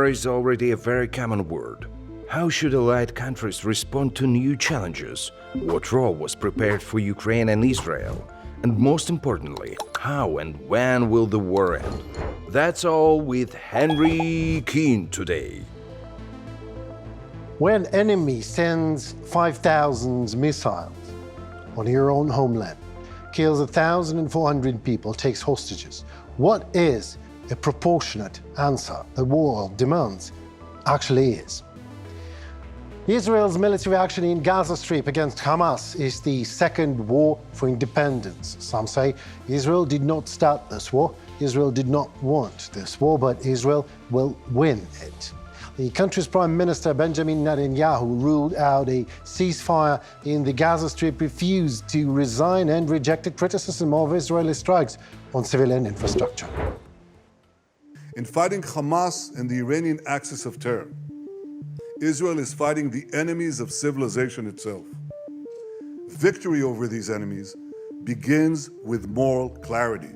war is already a very common word. How should allied countries respond to new challenges? What role was prepared for Ukraine and Israel? And most importantly, how and when will the war end? That's all with Henry Keen today. When enemy sends 5,000 missiles on your own homeland, kills 1,400 people, takes hostages, what is a proportionate answer the war demands actually is? Israel's military action in Gaza Strip against Hamas is the second war for independence. Some say Israel did not start this war, Israel did not want this war, but Israel will win it. The country's Prime Minister Benjamin Netanyahu ruled out a ceasefire in the Gaza Strip, refused to resign, and rejected criticism of Israeli strikes on civilian infrastructure. In fighting Hamas and the Iranian axis of terror, Israel is fighting the enemies of civilization itself. Victory over these enemies begins with moral clarity.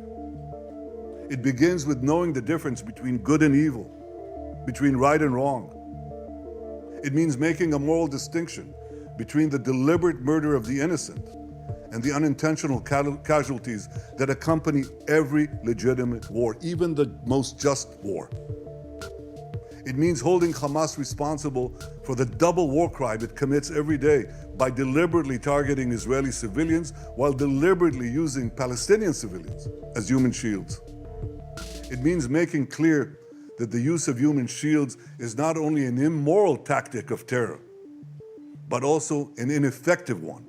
It begins with knowing the difference between good and evil, between right and wrong. It means making a moral distinction between the deliberate murder of the innocent and the unintentional casualties that accompany every legitimate war, even the most just war. It means holding Hamas responsible for the double war crime it commits every day by deliberately targeting Israeli civilians while deliberately using Palestinian civilians as human shields. It means making clear that the use of human shields is not only an immoral tactic of terror, but also an ineffective one.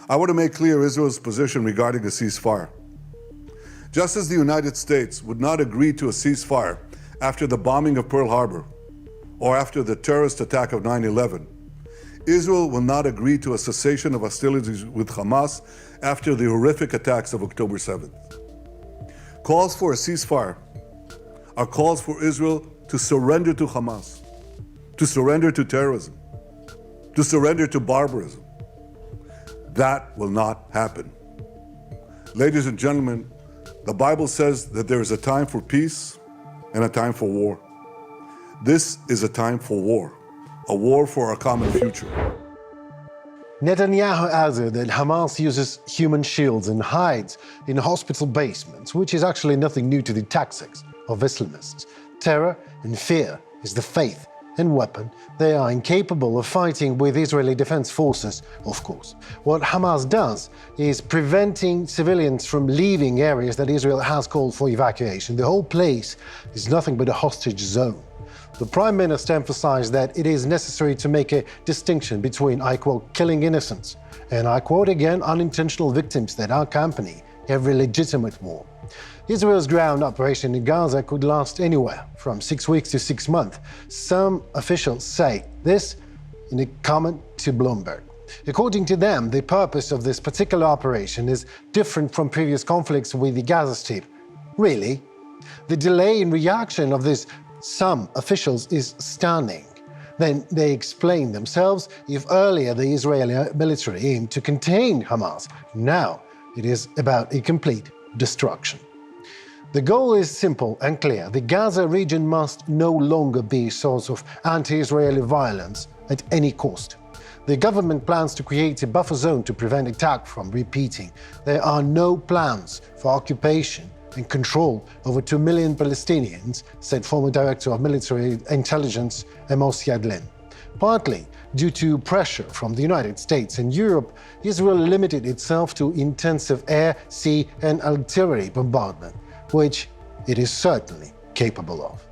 I want to make clear Israel's position regarding a ceasefire. Just as the United States would not agree to a ceasefire after the bombing of Pearl Harbor or after the terrorist attack of 9/11, Israel will not agree to a cessation of hostilities with Hamas after the horrific attacks of October 7th. Calls for a ceasefire are calls for Israel to surrender to Hamas, to surrender to terrorism, to surrender to barbarism. That will not happen. Ladies and gentlemen, the Bible says that there is a time for peace and a time for war. This is a time for a war for our common future. Netanyahu added that Hamas uses human shields and hides in hospital basements, which is actually nothing new to the tactics of Islamists. Terror and fear is the faith and weapon they are incapable of fighting with Israeli defense forces, of course. What Hamas does is preventing civilians from leaving areas that Israel has called for evacuation. The whole place is nothing but a hostage zone. The Prime Minister emphasized that it is necessary to make a distinction between, I quote, killing innocents, and I quote again, unintentional victims that accompany every legitimate war. Israel's ground operation in Gaza could last anywhere from 6 weeks to 6 months. Some officials say this in a comment to Bloomberg. According to them, the purpose of this particular operation is different from previous conflicts with the Gaza Strip. Really? The delay in reaction of these some officials is stunning. Then they explain themselves. If earlier the Israeli military aimed to contain Hamas, now it is about a complete destruction. The goal is simple and clear. The Gaza region must no longer be a source of anti-Israeli violence at any cost. The government plans to create a buffer zone to prevent attack from repeating. There are no plans for occupation and control over 2 million Palestinians, said former Director of Military Intelligence Amos Yadlin. Partly due to pressure from the United States and Europe, Israel limited itself to intensive air, sea, and artillery bombardment, which it is certainly capable of.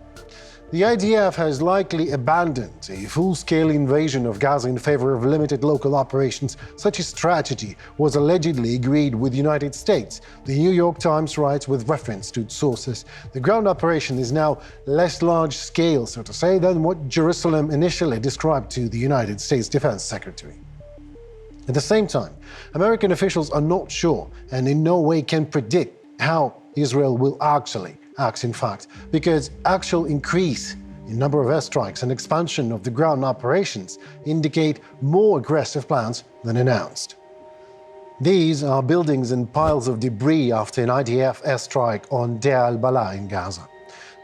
The IDF has likely abandoned a full-scale invasion of Gaza in favor of limited local operations. Such a strategy was allegedly agreed with the United States. The New York Times writes with reference to its sources. The ground operation is now less large-scale, so to say, than what Jerusalem initially described to the United States Defense Secretary. At the same time, American officials are not sure and in no way can predict how Israel will actually act, in fact, because actual increase in number of airstrikes and expansion of the ground operations indicate more aggressive plans than announced. These are buildings and piles of debris after an IDF airstrike on Deir al-Balah in Gaza.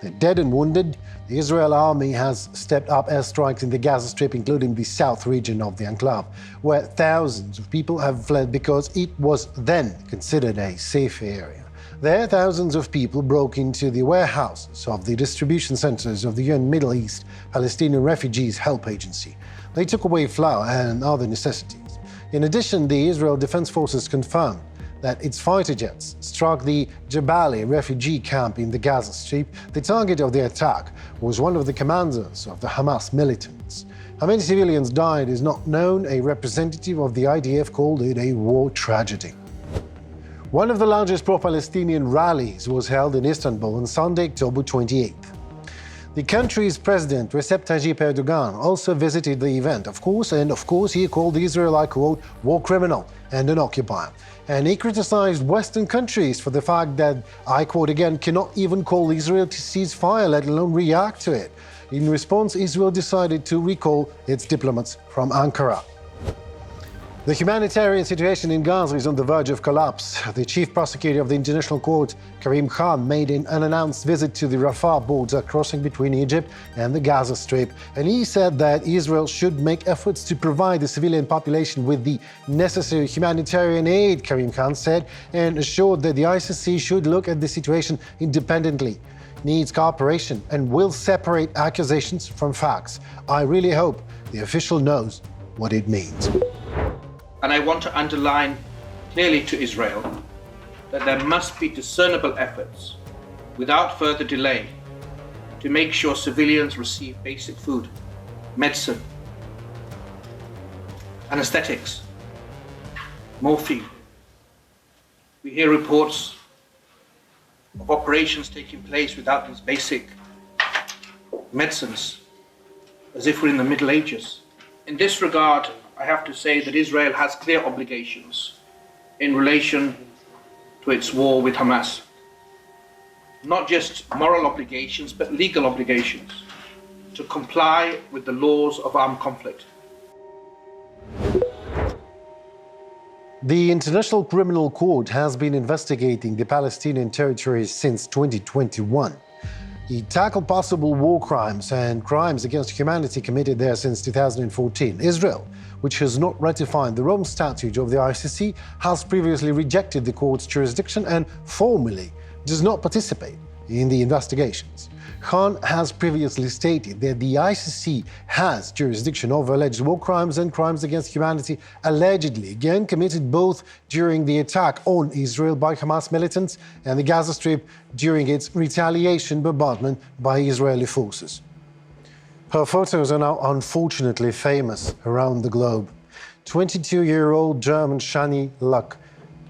the dead and wounded, the Israel army has stepped up airstrikes in the Gaza Strip, including the south region of the enclave, where thousands of people have fled because it was then considered a safe area. There, thousands of people broke into the warehouses of the distribution centers of the UN Middle East Palestinian Refugees Help Agency. They took away flour and other necessities. In addition, the Israel Defense Forces confirmed that its fighter jets struck the Jabali refugee camp in the Gaza Strip. The target of the attack was one of the commanders of the Hamas militants. How many civilians died is not known. A representative of the IDF called it a war tragedy. One of the largest pro-Palestinian rallies was held in Istanbul on Sunday, October 28th. The country's president, Recep Tayyip Erdogan, also visited the event, of course, he called Israel, I quote, war criminal and an occupier. And he criticized Western countries for the fact that, I quote again, cannot even call Israel to cease fire, let alone react to it. In response, Israel decided to recall its diplomats from Ankara. The humanitarian situation in Gaza is on the verge of collapse. The chief prosecutor of the International Court, Karim Khan, made an unannounced visit to the Rafah border crossing between Egypt and the Gaza Strip. And he said that Israel should make efforts to provide the civilian population with the necessary humanitarian aid, Karim Khan said, and assured that the ICC should look at the situation independently, needs cooperation, and will separate accusations from facts. I really hope the official knows what it means. And I want to underline clearly to Israel that there must be discernible efforts without further delay to make sure civilians receive basic food, medicine, anesthetics, morphine. We hear reports of operations taking place without these basic medicines, as if we're in the Middle Ages. In this regard, I have to say that Israel has clear obligations in relation to its war with Hamas. Not just moral obligations, but legal obligations to comply with the laws of armed conflict. The International Criminal Court has been investigating the Palestinian territories since 2021. It tackled possible war crimes and crimes against humanity committed there since 2014. Israel, which has not ratified the Rome Statute of the ICC, has previously rejected the court's jurisdiction and formally does not participate in the investigations. Khan has previously stated that the ICC has jurisdiction over alleged war crimes and crimes against humanity allegedly again committed both during the attack on Israel by Hamas militants and the Gaza Strip during its retaliation bombardment by Israeli forces. Her photos are now unfortunately famous around the globe. 22-year-old German Shani Luk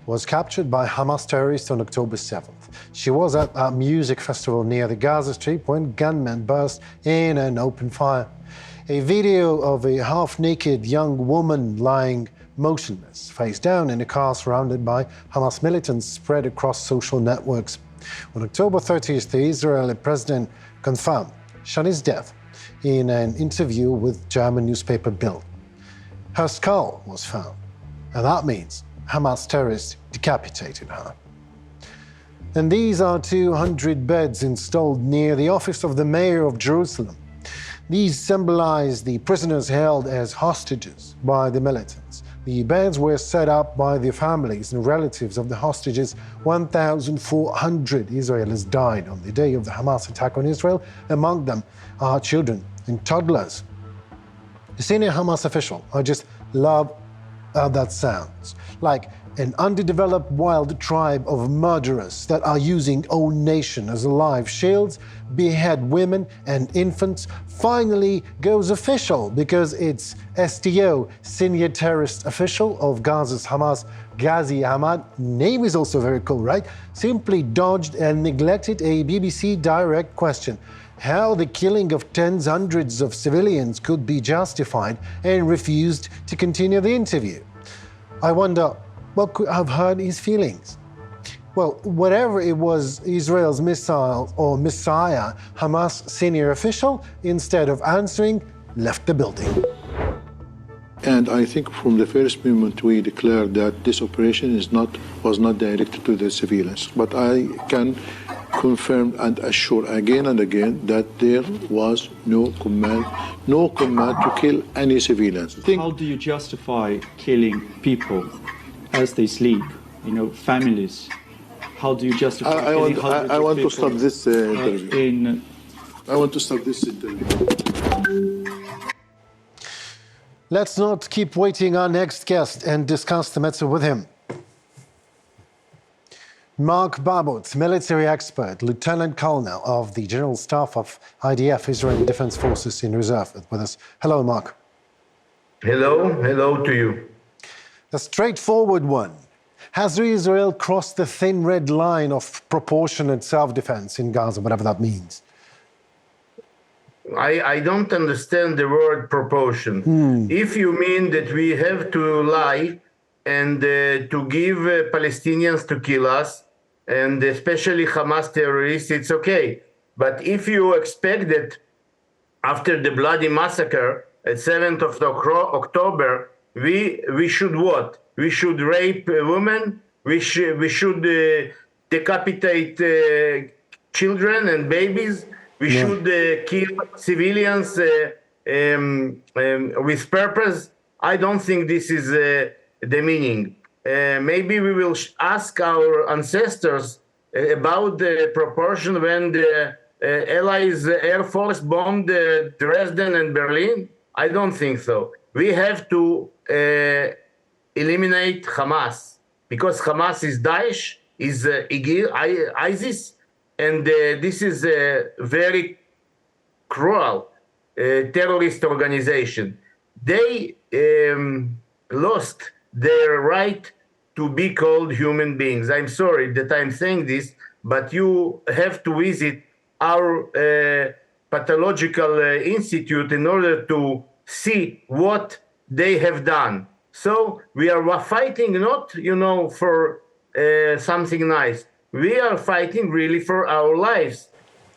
was captured by Hamas terrorists on October 7th. She was at a music festival near the Gaza Strip when gunmen burst in and opened fire. A video of a half-naked young woman lying motionless, face down in a car surrounded by Hamas militants spread across social networks. On October 30th, the Israeli president confirmed Shani's death in an interview with German newspaper Bild. Her skull was found, and that means Hamas terrorists decapitated her. And these are 200 beds installed near the office of the mayor of Jerusalem. These symbolize the prisoners held as hostages by the militants. The beds were set up by the families and relatives of the hostages. 1,400 Israelis died on the day of the Hamas attack on Israel. Among them are children and toddlers. A senior Hamas official, I just love how that sounds, like an underdeveloped wild tribe of murderers that are using own nation as alive shields, behead women and infants, finally goes official because its STO, senior terrorist official of Gaza's Hamas, Ghazi Ahmad, name is also very cool, right? Simply dodged and neglected a BBC direct question. How the killing of tens, hundreds of civilians could be justified, and refused to continue the interview. I wonder what could have hurt his feelings. Well, whatever it was, Israel's missile or Messiah, Hamas senior official, instead of answering, left the building. And I think from the first moment we declared that this operation was not directed to the civilians. But I can confirmed and assured again and again that there was no command to kill any civilians. How do you justify killing people as they sleep, families? How do you justify killing hundreds of people? I want to stop this interview. I want to stop this interview. Let's not keep waiting our next guest and discuss the matter with him. Mark Babot, military expert, Lieutenant Colonel of the General Staff of IDF, Israeli Defense Forces in Reserve, with us. Hello, Mark. Hello to you. A straightforward one. Has Israel crossed the thin red line of proportionate self-defense in Gaza, whatever that means? I don't understand the word proportion. If you mean that we have to lie and to give Palestinians to kill us, and especially Hamas terrorists, it's okay. But if you expect that after the bloody massacre at 7th of October, we should what? We should rape women, we should decapitate children and babies, we should kill civilians with purpose. I don't think this is the meaning. Maybe we will ask our ancestors about the proportion when the Allies Air Force bombed Dresden and Berlin. I don't think so. We have to eliminate Hamas, because Hamas is Daesh, is ISIS, and this is a very cruel terrorist organization. They lost their right to be called human beings. I'm sorry that I'm saying this, but you have to visit our pathological institute in order to see what they have done. So we are fighting not, for something nice. We are fighting really for our lives.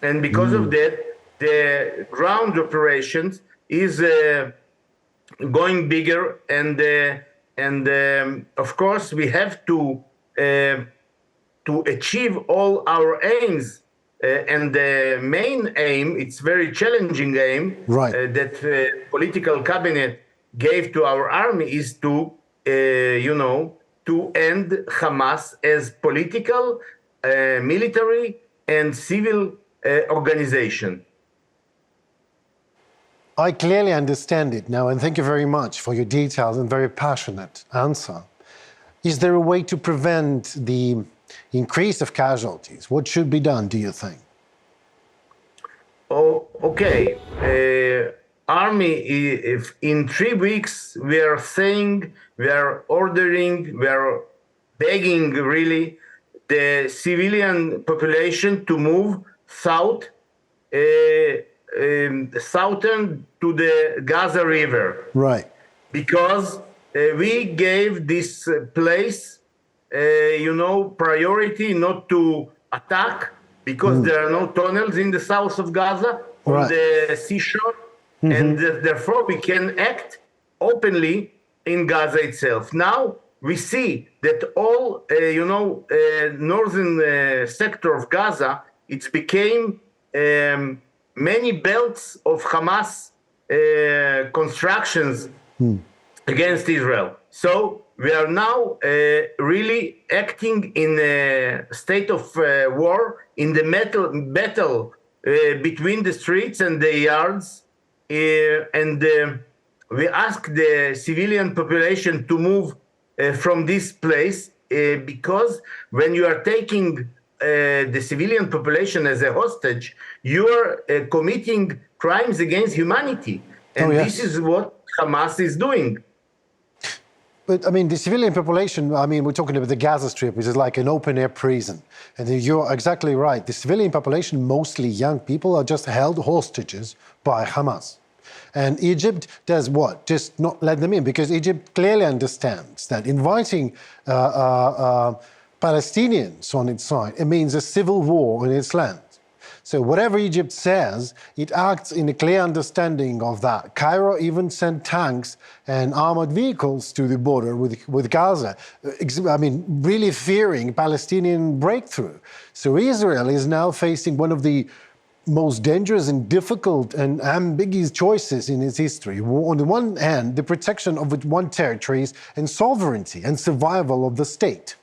And because of that, the ground operations is going bigger, and of course we have to achieve all our aims. And the main aim, it's very challenging aim, right, that political cabinet gave to our army is to, to end Hamas as political, military, and civil organization. I clearly understand it now, and thank you very much for your detailed and very passionate answer. Is there a way to prevent the increase of casualties? What should be done, do you think? Oh, okay. Army, if in 3 weeks we are saying, we are ordering, we are begging really the civilian population to move south, southern to the Gaza River. Right. Because we gave this place, priority not to attack, because there are no tunnels in the south of Gaza, on the seashore, and therefore we can act openly in Gaza itself. Now we see that all, northern sector of Gaza, it's became many belts of Hamas constructions against Israel. So we are now really acting in a state of war, in the battle between the streets and the yards, and we ask the civilian population to move from this place, because when you are taking the civilian population as a hostage, you are committing crimes against humanity. And this is what Hamas is doing. But, the civilian population, we're talking about the Gaza Strip, which is like an open-air prison. And you're exactly right. The civilian population, mostly young people, are just held hostages by Hamas. And Egypt does what? Just not let them in, because Egypt clearly understands that inviting Palestinians on its side, it means a civil war in its land. So whatever Egypt says, it acts in a clear understanding of that. Cairo even sent tanks and armored vehicles to the border with Gaza, really fearing Palestinian breakthrough. So Israel is now facing one of the most dangerous and difficult and ambiguous choices in its history. On the one hand, the protection of its one territories and sovereignty and survival of the state.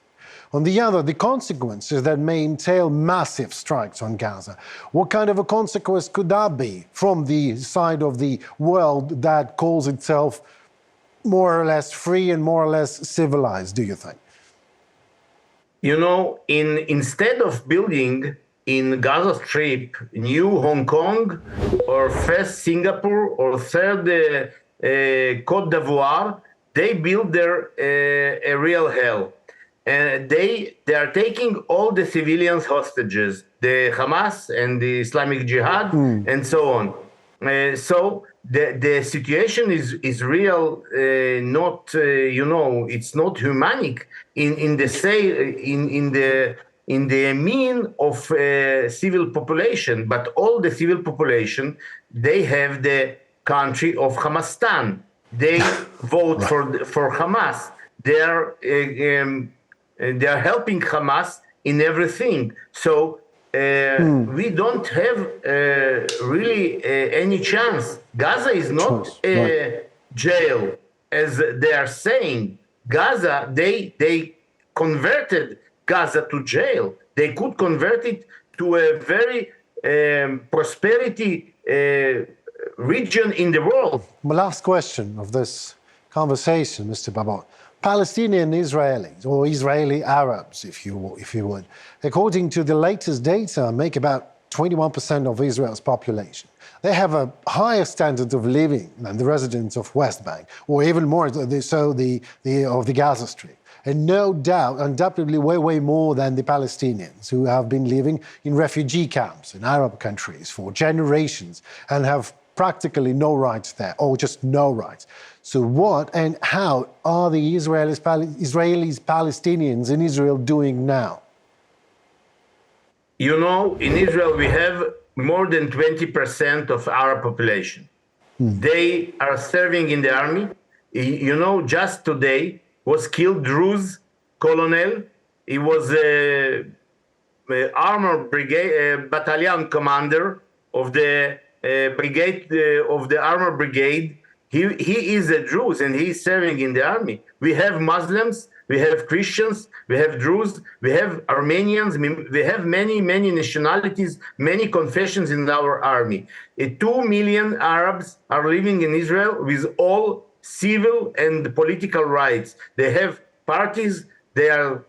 On the other, the consequences that may entail massive strikes on Gaza. What kind of a consequence could that be from the side of the world that calls itself more or less free and more or less civilized, do you think? You know, instead of building in Gaza Strip, new Hong Kong, or first Singapore, or third Côte d'Ivoire, they build their a real hell. And they are taking all the civilians hostages, the Hamas and the Islamic Jihad, and so on. So the situation is real, not it's not humanic in the mean of civil population, but all the civil population, they have the country of Hamastan. They vote for Hamas. They are helping Hamas in everything. So we don't have really any chance. Gaza is not a jail, as they are saying. Gaza, they converted Gaza to jail. They could convert it to a very prosperity region in the world. My last question of this conversation, Mr. Babot. Palestinian Israelis, or Israeli Arabs, if you would, according to the latest data, make about 21% of Israel's population. They have a higher standard of living than the residents of West Bank, or even more so of the Gaza Strip. And no doubt, undoubtedly, way more than the Palestinians who have been living in refugee camps in Arab countries for generations and have practically no rights there, or just no rights. So what and how are the Israelis, Palestinians in Israel doing now? You know, in Israel, we have more than 20% of our population. They are serving in the army. You know, just today was killed Druze colonel. He was a armor brigade battalion commander of the brigade of the armor brigade. He is a Druze and he is serving in the army. We have Muslims, we have Christians, we have Druze, we have Armenians, we have many nationalities, many confessions in our army. 2 million Arabs are living in Israel with all civil and political rights. They have parties, they are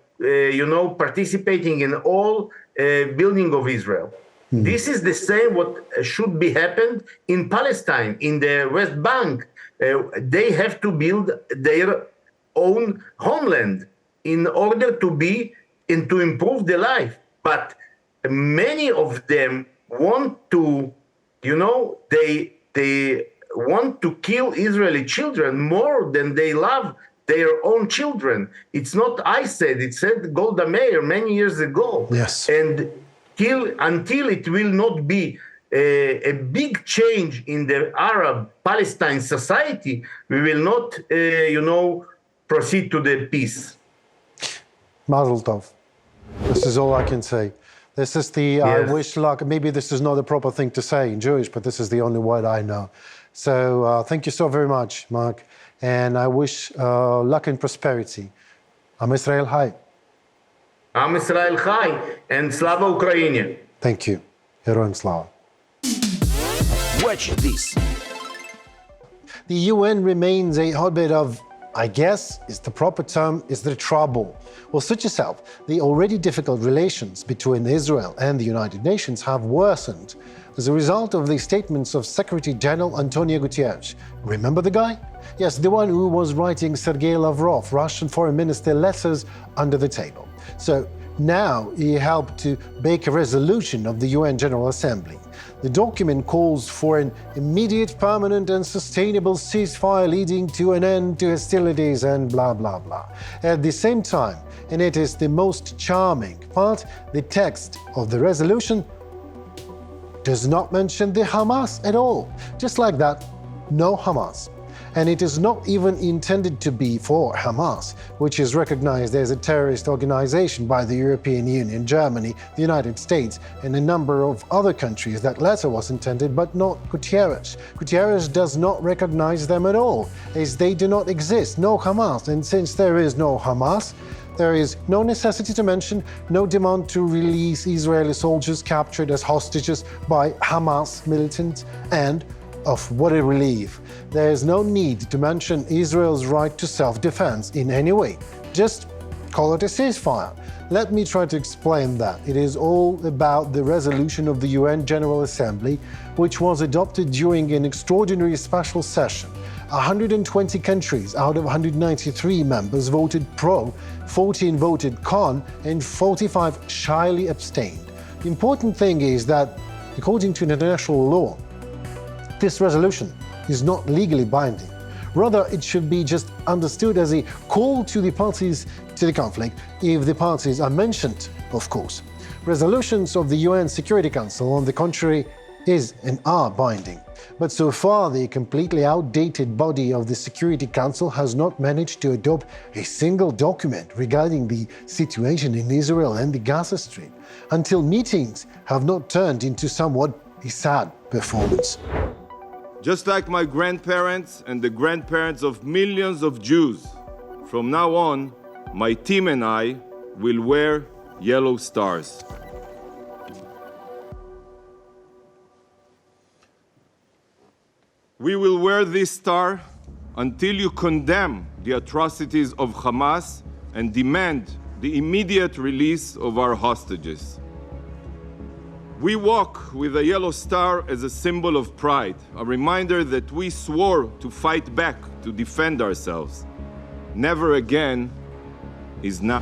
participating in all building of Israel. This is the same what should be happened in Palestine, in the West Bank. They have to build their own homeland in order to be and to improve their life. But many of them want to, they want to kill Israeli children more than they love their own children. It's not I said, it said Golda Meir many years ago. Yes. And until it will not be a big change in the Arab-Palestine society, we will not, proceed to the peace. Mazel tov. This is all I can say. This is the, I wish luck, maybe this is not the proper thing to say in Jewish, but this is the only word I know. So thank you so very much, Mark, and I wish luck and prosperity. Am Israel Chai. Am Israel Chai, and Slava Ukraini. Thank you. Heroim Slava. Watch this. The UN remains a hotbed of, I guess, is the proper term, is the trouble. Well, suit yourself, the already difficult relations between Israel and the United Nations have worsened as a result of the statements of Secretary General Antonio Guterres. Remember the guy? Yes, the one who was writing Sergei Lavrov, Russian foreign minister, letters under the table. So now he helped to bake a resolution of the UN General Assembly. The document calls for an immediate, permanent and sustainable ceasefire leading to an end to hostilities and blah, blah, blah. At the same time, and it is the most charming part, the text of the resolution does not mention the Hamas at all. Just like that, no Hamas. And it is not even intended to be for Hamas, which is recognized as a terrorist organization by the European Union, Germany, the United States, and a number of other countries. That letter was intended, but not Gutierrez. Gutierrez does not recognize them at all, as they do not exist, no Hamas. And since there is no Hamas, there is no necessity to mention, no demand to release Israeli soldiers captured as hostages by Hamas militants, and of what a relief. There is no need to mention Israel's right to self-defense in any way. Just call it a ceasefire. Let me try to explain that. It is all about the resolution of the UN General Assembly, which was adopted during an extraordinary special session. 120 countries out of 193 members voted pro, 14 voted con, and 45 shyly abstained. The important thing is that, according to international law, this resolution is not legally binding. Rather, it should be just understood as a call to the parties to the conflict, if the parties are mentioned, of course. Resolutions of the UN Security Council, on the contrary, is and are binding. But so far, the completely outdated body of the Security Council has not managed to adopt a single document regarding the situation in Israel and the Gaza Strip, until meetings have not turned into somewhat a sad performance. Just like my grandparents and the grandparents of millions of Jews, from now on, my team and I will wear yellow stars. We will wear this star until you condemn the atrocities of Hamas and demand the immediate release of our hostages. We walk with a yellow star as a symbol of pride, a reminder that we swore to fight back, to defend ourselves. Never again is now.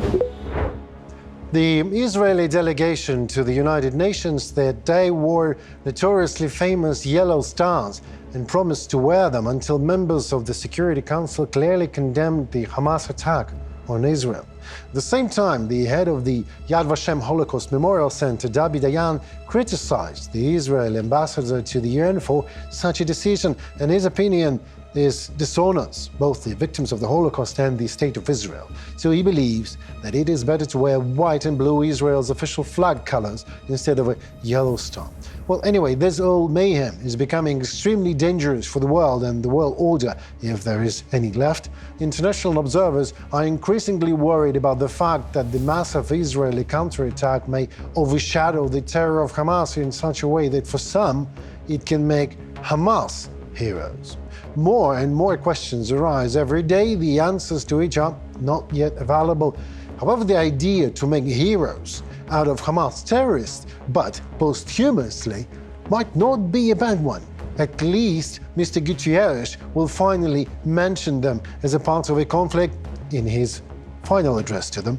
The Israeli delegation to the United Nations that day wore notoriously famous yellow stars and promised to wear them until members of the Security Council clearly condemned the Hamas attack on Israel. At the same time, the head of the Yad Vashem Holocaust Memorial Center, Dabi Dayan, criticized the Israeli ambassador to the UN for such a decision, and his opinion is dishonors both the victims of the Holocaust and the State of Israel. So he believes that it is better to wear white and blue, Israel's official flag colors, instead of a yellow star. Well, anyway, this old mayhem is becoming extremely dangerous for the world and the world order, if there is any left. International observers are increasingly worried about the fact that the massive Israeli counterattack may overshadow the terror of Hamas in such a way that for some, it can make Hamas heroes. More and more questions arise every day. The answers to each are not yet available. However, the idea to make heroes out of Hamas terrorists, but posthumously, might not be a bad one. At least Mr. Gutierrez will finally mention them as a part of a conflict in his final address to them.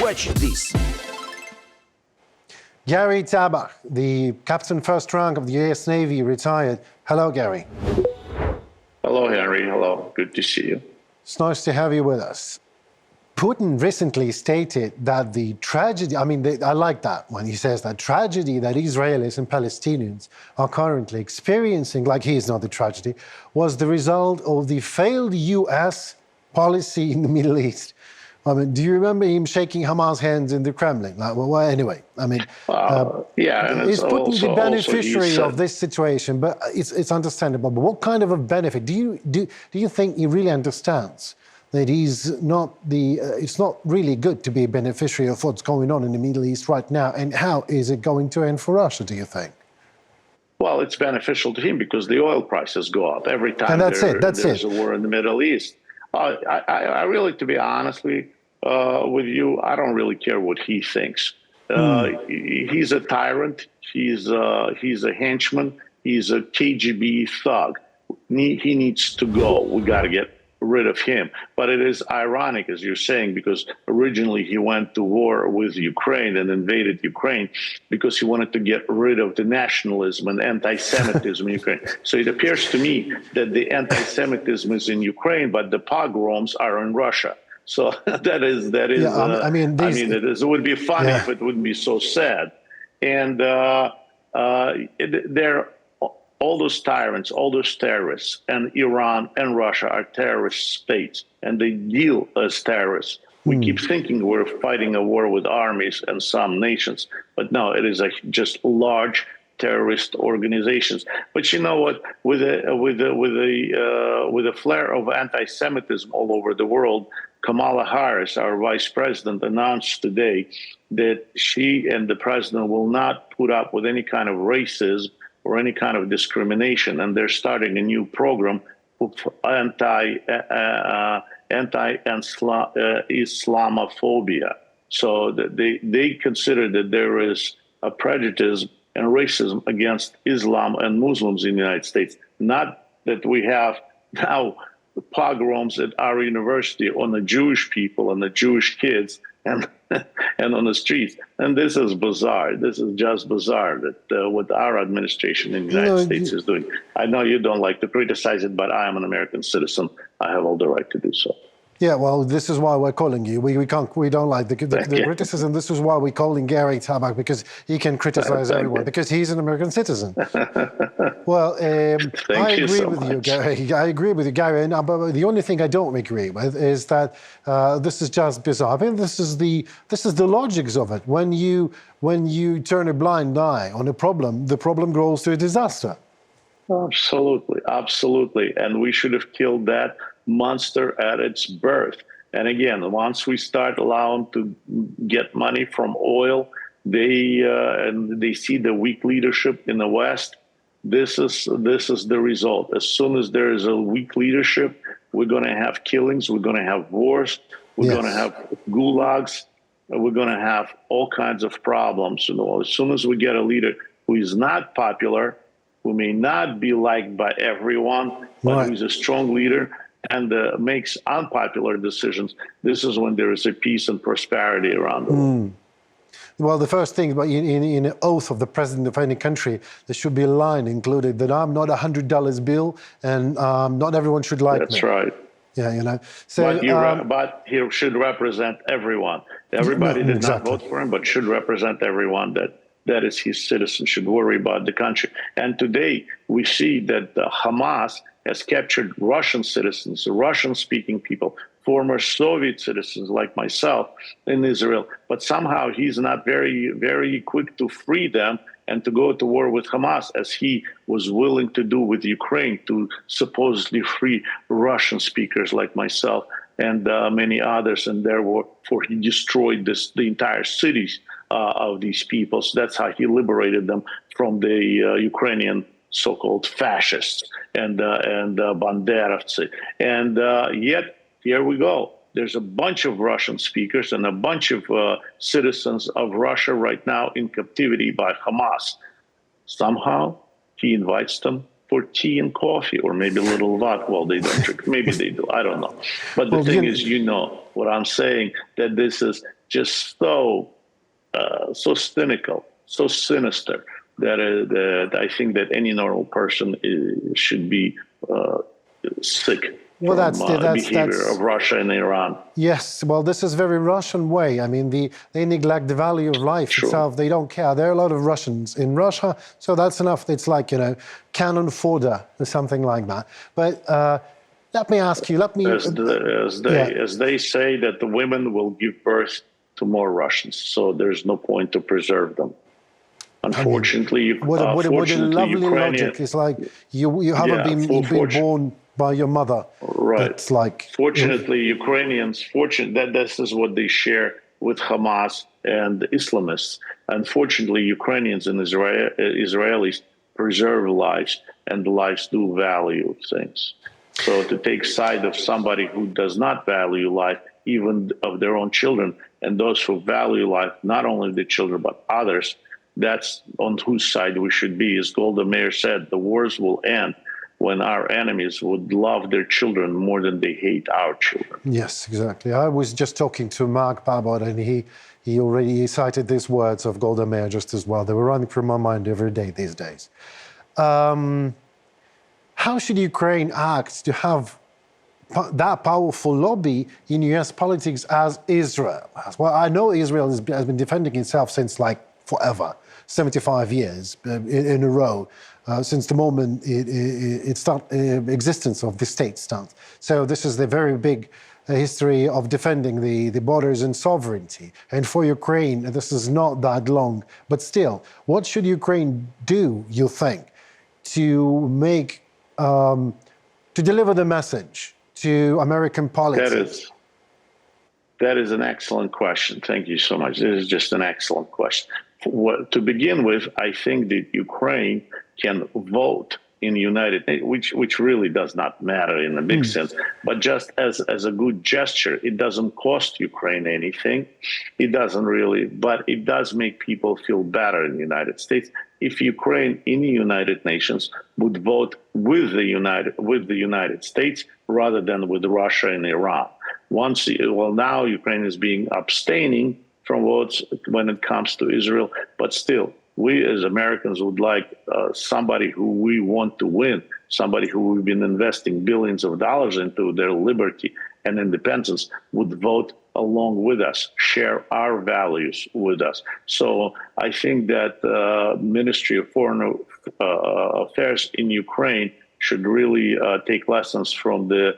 Watch this. Hary Tabach, the captain first rank of the US Navy, retired. Hello, Gary. Hello, Harry. Hello. Good to see you. It's nice to have you with us. Putin recently stated that the tragedy, I like that when he says that tragedy that Israelis and Palestinians are currently experiencing, like he is not the tragedy, was the result of the failed US policy in the Middle East. Do you remember him shaking Hamas hands in the Kremlin? Anyway, yeah, and is Putin the beneficiary of this situation? But it's understandable. But what kind of a benefit do you think he really understands that he's not it's not really good to be a beneficiary of what's going on in the Middle East right now? And how is it going to end for Russia, do you think? Well, it's beneficial to him because the oil prices go up every time there's a war in the Middle East. I really, to be honest with you, I don't really care what he thinks. He's a tyrant. He's a henchman. He's a KGB thug. He needs to go. We got to get rid of him. But it is ironic, as you're saying, because originally he went to war with Ukraine and invaded Ukraine because he wanted to get rid of the nationalism and anti-Semitism in Ukraine. So it appears to me that the anti-Semitism is in Ukraine, but the pogroms are in Russia. So that is. Yeah, it would be funny if it wouldn't be so sad. And all those tyrants, all those terrorists, and Iran and Russia are terrorist states, and they deal as terrorists. We keep thinking we're fighting a war with armies and some nations, but no, it is just large terrorist organizations. But you know what? With a flare of anti-Semitism all over the world, Kamala Harris, our vice president, announced today that she and the president will not put up with any kind of racism or any kind of discrimination, and they're starting a new program of anti-Islamophobia. So that they consider that there is a prejudice and racism against Islam and Muslims in the United States. Not that we have now pogroms at our university on the Jewish people and the Jewish kids and on the streets. And this is bizarre. This is just bizarre that what our administration in the United States is doing. I know you don't like to criticize it, but I am an American citizen. I have all the right to do so. Yeah, well, this is why we're calling you. We don't like the criticism. This is why we're calling Hary Tabach, because he can criticize everyone, because he's an American citizen. Well, I agree with you, Gary. I agree with you, Gary. But the only thing I don't agree with is that this is just bizarre. I mean, this is the logics of it. When you turn a blind eye on a problem, the problem grows to a disaster. Absolutely, absolutely. And we should have killed that monster at its birth. And again, once we start allowing to get money from oil, they see the weak leadership in the West. This is the result. As soon as there is a weak leadership, we're going to have killings, we're going to have wars, we're going to have gulags, we're going to have all kinds of problems. As soon as we get a leader who is not popular, who may not be liked by everyone, but who's a strong leader and makes unpopular decisions, this is when there is a peace and prosperity around the world. Well, the first thing, but in an oath of the president of any country, there should be a line included that I'm not $100 bill, and not everyone should like me. That's right. Yeah, you know. So, but he should represent everyone. Everybody did not vote for him, but should represent everyone that is his citizen, should worry about the country. And today we see that Hamas has captured Russian citizens, Russian-speaking people, former Soviet citizens like myself in Israel. But somehow he's not very, very quick to free them and to go to war with Hamas, as he was willing to do with Ukraine, to supposedly free Russian speakers like myself and many others. And therefore he destroyed the entire cities of these people. So that's how he liberated them from the Ukrainian so-called fascists and Banderovцы. And yet, here we go. There's a bunch of Russian speakers and a bunch of citizens of Russia right now in captivity by Hamas. Somehow, he invites them for tea and coffee, or maybe a little vodka. Well, they don't drink. Maybe they do. I don't know. But the thing is, you know what I'm saying, that this is just so cynical, so sinister, that I think that any normal person should be sick. Well, that's behavior of Russia and Iran. Yes, well, this is very Russian way. I mean, they neglect the value of life itself. They don't care. There are a lot of Russians in Russia, so that's enough. It's like, cannon fodder or something like that. But let me ask you. As they say that the women will give birth to more Russians, so there's no point to preserve them. Unfortunately, what a lovely logic. It's like you haven't been born by your mother. Right. It's like, fortunately, Ukrainians, that this is what they share with Hamas and the Islamists. Unfortunately, Ukrainians and Israelis preserve lives, and the lives do value things. So to take side of somebody who does not value life, even of their own children, and those who value life, not only the children, but others, that's on whose side we should be. As Golda Meir said, the wars will end when our enemies would love their children more than they hate our children. Yes, exactly. I was just talking to Mark Babot, and he already cited these words of Golda Meir just as well. They were running through my mind every day these days. How should Ukraine act to have that powerful lobby in US politics as Israel has? Well, I know Israel has been defending itself since forever. 75 years in a row since the moment existence of the state starts. So this is the very big history of defending the borders and sovereignty. And for Ukraine, this is not that long. But still, what should Ukraine do, you think, to make, to deliver the message to American politics? That is an excellent question. Thank you so much. This is just an excellent question. To begin with, I think that Ukraine can vote in the United Nations, which really does not matter in a big sense, but just as a good gesture. It doesn't cost Ukraine anything. It doesn't really, but it does make people feel better in the United States if Ukraine in the United Nations would vote with the United States rather than with Russia and Iran. Now Ukraine is being abstaining from votes when it comes to Israel, but still, we as Americans would like somebody who we want to win, somebody who we've been investing billions of dollars into their liberty and independence would vote along with us, share our values with us. So I think that Ministry of Foreign Affairs in Ukraine should really take lessons from the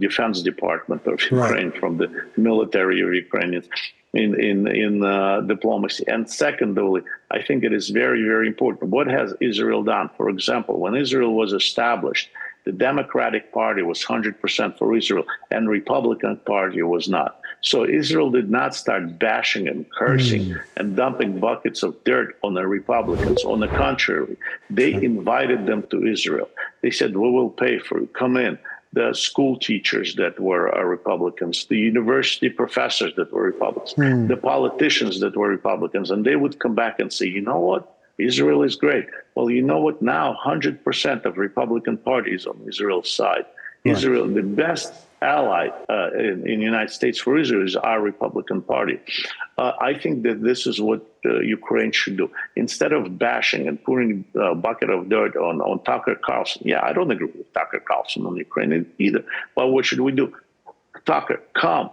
Defense Department of Ukraine, from the military of Ukrainians in diplomacy. And secondly, I think it is very, very important. What has Israel done? For example, when Israel was established, the Democratic Party was 100% for Israel and Republican Party was not. So Israel did not start bashing and cursing and dumping buckets of dirt on the Republicans. On the contrary, they invited them to Israel. They said, we will pay for it. Come in. The school teachers that were Republicans, the university professors that were Republicans, the politicians that were Republicans, and they would come back and say, you know what? Israel is great. Well, you know what? Now 100% of Republican parties on Israel's side. Israel, the best ally in the United States for Israel is our Republican Party. I think that this is what Ukraine should do. Instead of bashing and pouring a bucket of dirt on Tucker Carlson. Yeah, I don't agree with Tucker Carlson on Ukraine either. But what should we do? Tucker, come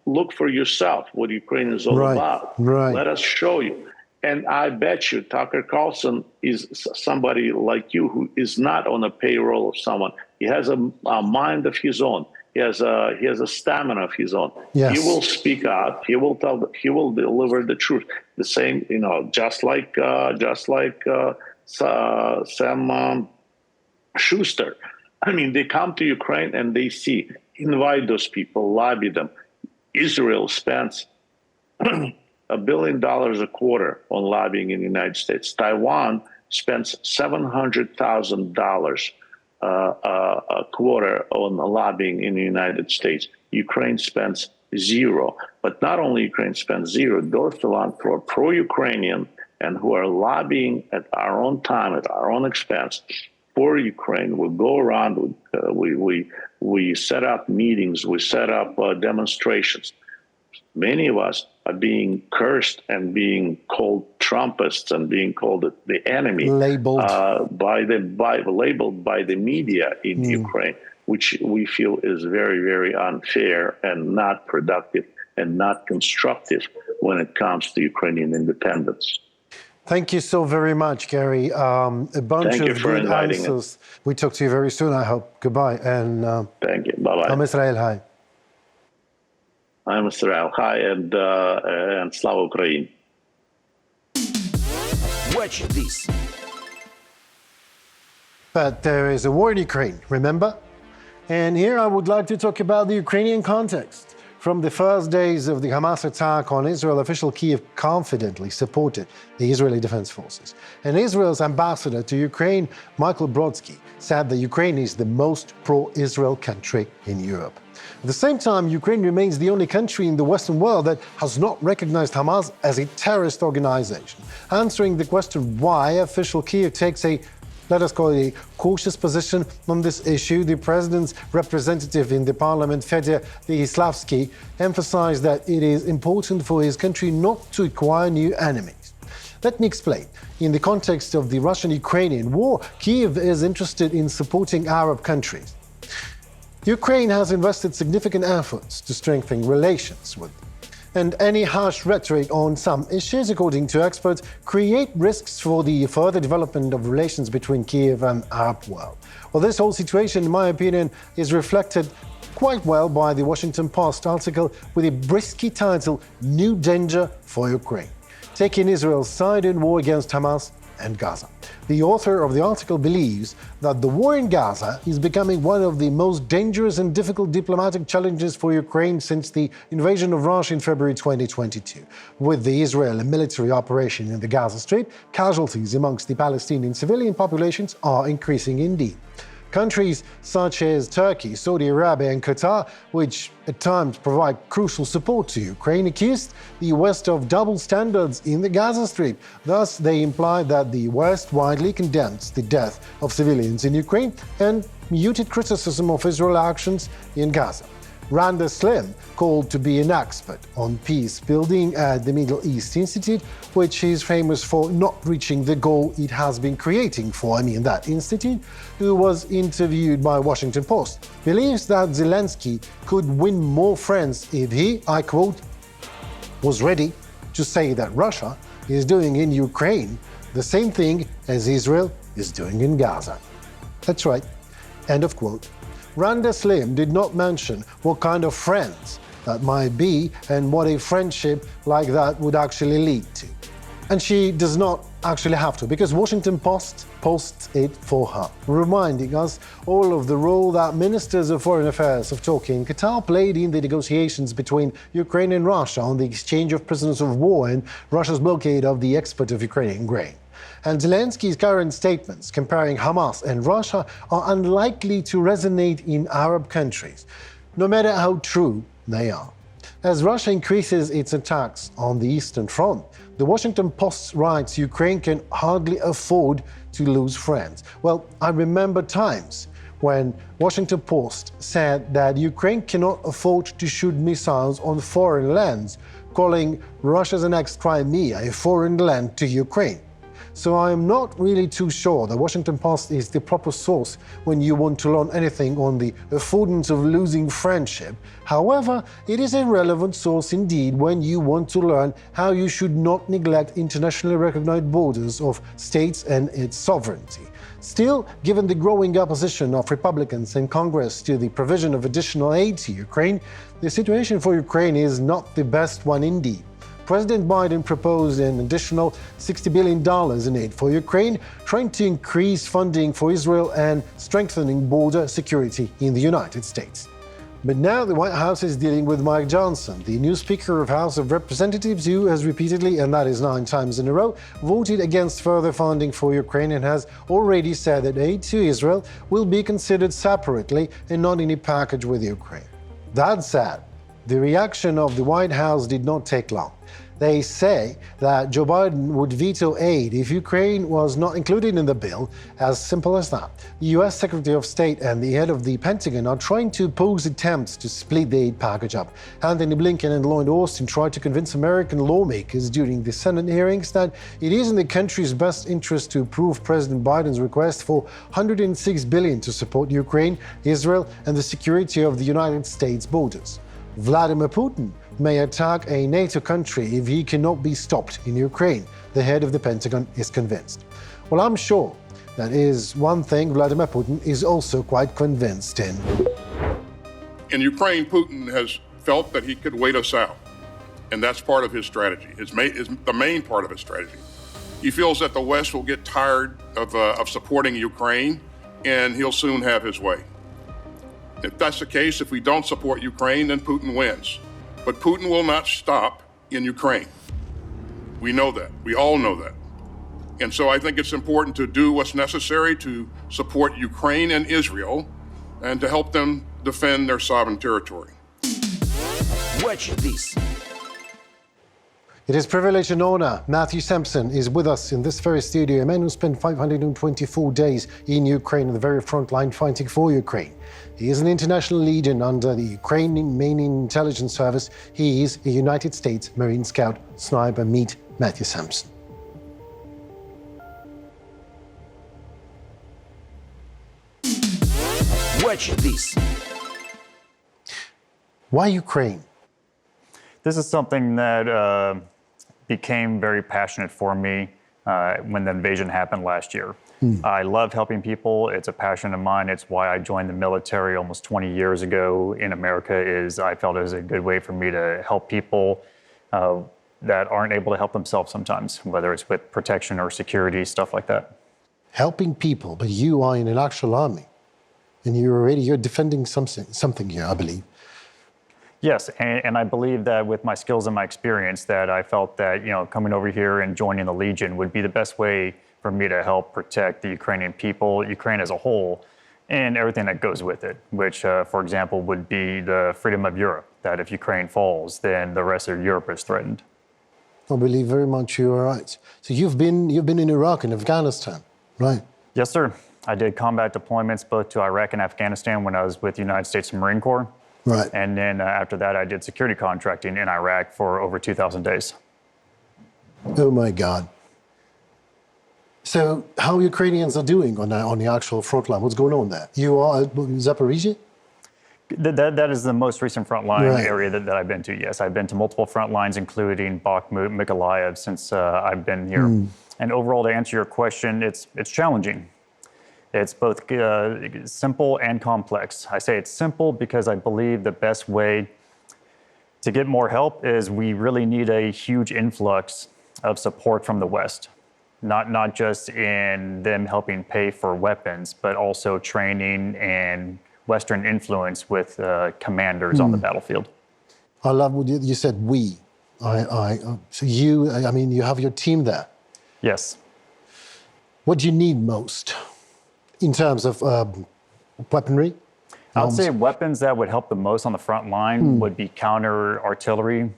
look for yourself what Ukraine is all about. Let us show you. And I bet you Tucker Carlson is somebody like you who is not on a payroll of someone. He has a mind of his own. He has a stamina of his own. Yes. He will speak out. He will deliver the truth. The same, just like Sam Schuster. I mean, they come to Ukraine and they see, invite those people, lobby them. Israel spends $1 billion a quarter on lobbying in the United States. Taiwan spends $700,000 a quarter on lobbying in the United States. Ukraine spends zero. But not only Ukraine spends zero, those philanthropists who are pro-Ukrainian and who are lobbying at our own time, at our own expense for Ukraine, will go around. We set up meetings. We set up demonstrations. Many of us are being cursed and being called Trumpists and being called the enemy, labeled by the media in Ukraine, which we feel is very, very unfair and not productive and not constructive when it comes to Ukrainian independence. Thank you so very much, Gary. A bunch of good answers. We talk to you very soon, I hope. Goodbye. And thank you. Bye-bye. I'm Israel. Hi. I'm Israel. Hi, and Slava Ukraine. Watch this. But there is a war in Ukraine, remember? And here I would like to talk about the Ukrainian context. From the first days of the Hamas attack on Israel, official Kyiv confidently supported the Israeli Defense Forces. And Israel's ambassador to Ukraine, Michael Brodsky, said that Ukraine is the most pro-Israel country in Europe. At the same time, Ukraine remains the only country in the Western world that has not recognized Hamas as a terrorist organization. Answering the question why official Kyiv takes a, let us call it a cautious position on this issue, the president's representative in the parliament, Fedor Vyislavsky, emphasized that it is important for his country not to acquire new enemies. Let me explain. In the context of the Russian-Ukrainian war, Kyiv is interested in supporting Arab countries. Ukraine has invested significant efforts to strengthen relations with them. And any harsh rhetoric on some issues, according to experts, create risks for the further development of relations between Kiev and Arab world. Well, this whole situation, in my opinion, is reflected quite well by the Washington Post article with a brisky title, New Danger for Ukraine, taking Israel's side in war against Hamas and Gaza. The author of the article believes that the war in Gaza is becoming one of the most dangerous and difficult diplomatic challenges for Ukraine since the invasion of Russia in February 2022. With the Israeli military operation in the Gaza Strip, casualties amongst the Palestinian civilian populations are increasing indeed. Countries such as Turkey, Saudi Arabia and Qatar, which at times provide crucial support to Ukraine, accused the West of double standards in the Gaza Strip. Thus, they imply that the West widely condemns the death of civilians in Ukraine and muted criticism of Israel's actions in Gaza. Randa Slim called to be an expert on peace building at the Middle East Institute, which is famous for not reaching the goal it has been creating for, that institute, who was interviewed by Washington Post, believes that Zelensky could win more friends if he, I quote, was ready to say that Russia is doing in Ukraine the same thing as Israel is doing in Gaza. That's right. End of quote. Randa Slim did not mention what kind of friends that might be and what a friendship like that would actually lead to. And she does not actually have to, because Washington Post posts it for her, reminding us all of the role that ministers of foreign affairs of Turkey and Qatar played in the negotiations between Ukraine and Russia on the exchange of prisoners of war and Russia's blockade of the export of Ukrainian grain. And Zelensky's current statements comparing Hamas and Russia are unlikely to resonate in Arab countries, no matter how true they are. As Russia increases its attacks on the Eastern Front, the Washington Post writes Ukraine can hardly afford to lose friends. Well, I remember times when Washington Post said that Ukraine cannot afford to shoot missiles on foreign lands, calling Russia's annexed Crimea a foreign land to Ukraine. So I am not really too sure the Washington Post is the proper source when you want to learn anything on the affordance of losing friendship. However, it is a relevant source indeed when you want to learn how you should not neglect internationally recognized borders of states and its sovereignty. Still, given the growing opposition of Republicans in Congress to the provision of additional aid to Ukraine, the situation for Ukraine is not the best one indeed. President Biden proposed an additional $60 billion in aid for Ukraine, trying to increase funding for Israel and strengthening border security in the United States. But now the White House is dealing with Mike Johnson, the new Speaker of House of Representatives, who has repeatedly, and that is 9 times in a row, voted against further funding for Ukraine and has already said that aid to Israel will be considered separately and not in a package with Ukraine. That said, the reaction of the White House did not take long. They say that Joe Biden would veto aid if Ukraine was not included in the bill, as simple as that. The US Secretary of State and the head of the Pentagon are trying to oppose attempts to split the aid package up. Anthony Blinken and Lloyd Austin tried to convince American lawmakers during the Senate hearings that it is in the country's best interest to approve President Biden's request for $106 billion to support Ukraine, Israel, and the security of the United States borders. Vladimir Putin may attack a NATO country if he cannot be stopped in Ukraine, the head of the Pentagon is convinced. Well, I'm sure that is one thing Vladimir Putin is also quite convinced in. In Ukraine, Putin has felt that he could wait us out, and that's part of his strategy. It's the main part of his strategy. He feels that the West will get tired of supporting Ukraine, and he'll soon have his way. If that's the case, if we don't support Ukraine, then Putin wins. But Putin will not stop in Ukraine. We know that. We all know that. And so I think it's important to do what's necessary to support Ukraine and Israel and to help them defend their sovereign territory. Watch this. It is a privilege and honor. Matthew Sampson is with us in this very studio, a man who spent 524 days in Ukraine on the very front line fighting for Ukraine. He is an international legion under the Ukrainian main intelligence service. He is a United States Marine Scout sniper. Meet Matthew Sampson. Watch this. Why Ukraine? This is something that became very passionate for me when the invasion happened last year. I love helping people. It's a passion of mine. It's why I joined the military almost 20 years ago in America. I felt it was a good way for me to help people that aren't able to help themselves sometimes, whether it's with protection or security, stuff like that. Helping people, but you are in an actual army, and you're defending something here, I believe. Yes, and I believe that with my skills and my experience, that I felt that coming over here and joining the Legion would be the best way for me to help protect the Ukrainian people, Ukraine as a whole, and everything that goes with it, which, for example, would be the freedom of Europe, that if Ukraine falls, then the rest of Europe is threatened. I believe very much you are right. So you've been in Iraq and Afghanistan, right? Yes, sir. I did combat deployments both to Iraq and Afghanistan when I was with the United States Marine Corps. Right. And then after that, I did security contracting in Iraq for over 2,000 days. Oh, my God. So how Ukrainians are doing on the actual front line? What's going on there? You are in Zaporizhia? That is the most recent front line area that I've been to, yes. I've been to multiple front lines, including Bakhmut, Mykolaiv, since I've been here. And overall, to answer your question, it's challenging. It's both simple and complex. I say it's simple because I believe the best way to get more help is we really need a huge influx of support from the West. Not just in them helping pay for weapons, but also training and Western influence with commanders on the battlefield. I love what you said, we. So you have your team there. Yes. What do you need most in terms of weaponry? I would say weapons that would help the most on the front line would be counter-artillery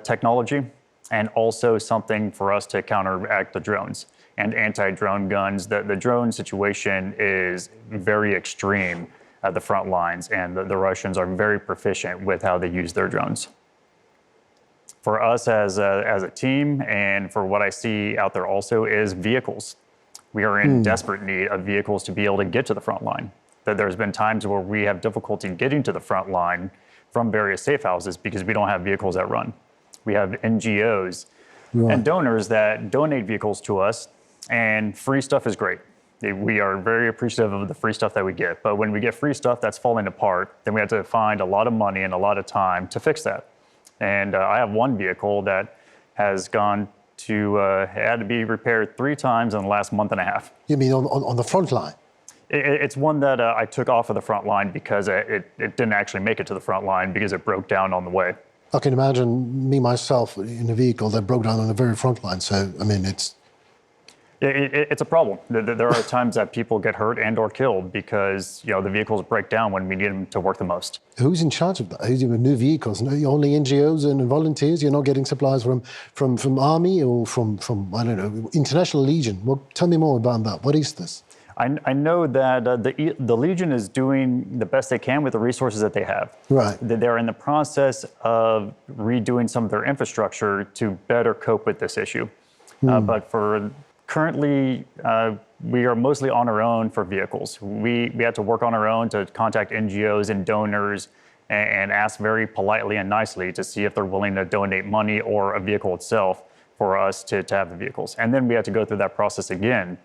technology, and also something for us to counteract the drones and anti-drone guns. The drone situation is very extreme at the front lines, and the Russians are very proficient with how they use their drones. For us as a team, and for what I see out there also, is vehicles. We are in desperate need of vehicles to be able to get to the front line. That there's been times where we have difficulty getting to the front line from various safe houses because we don't have vehicles that run. We have NGOs and donors that donate vehicles to us, and free stuff is great. We are very appreciative of the free stuff that we get, but when we get free stuff that's falling apart, then we have to find a lot of money and a lot of time to fix that. And I have one vehicle that has gone to, had to be repaired 3 times in the last month and a half. You mean on the front line? It's one that I took off of the front line because it didn't actually make it to the front line because it broke down on the way. I can imagine me, myself, in a vehicle that broke down on the very front line. So, I mean, it's a problem. There are times that people get hurt and or killed because the vehicles break down when we need them to work the most. Who's in charge of that? Who's with new vehicles? Only NGOs and volunteers? You're not getting supplies from Army or from I don't know, International Legion? Well, tell me more about that. What is this? I know that the Legion is doing the best they can with the resources that they have. Right. They're in the process of redoing some of their infrastructure to better cope with this issue. But for currently, we are mostly on our own for vehicles. We had to work on our own to contact NGOs and donors and ask very politely and nicely to see if they're willing to donate money or a vehicle itself for us to have the vehicles. And then we had to go through that process again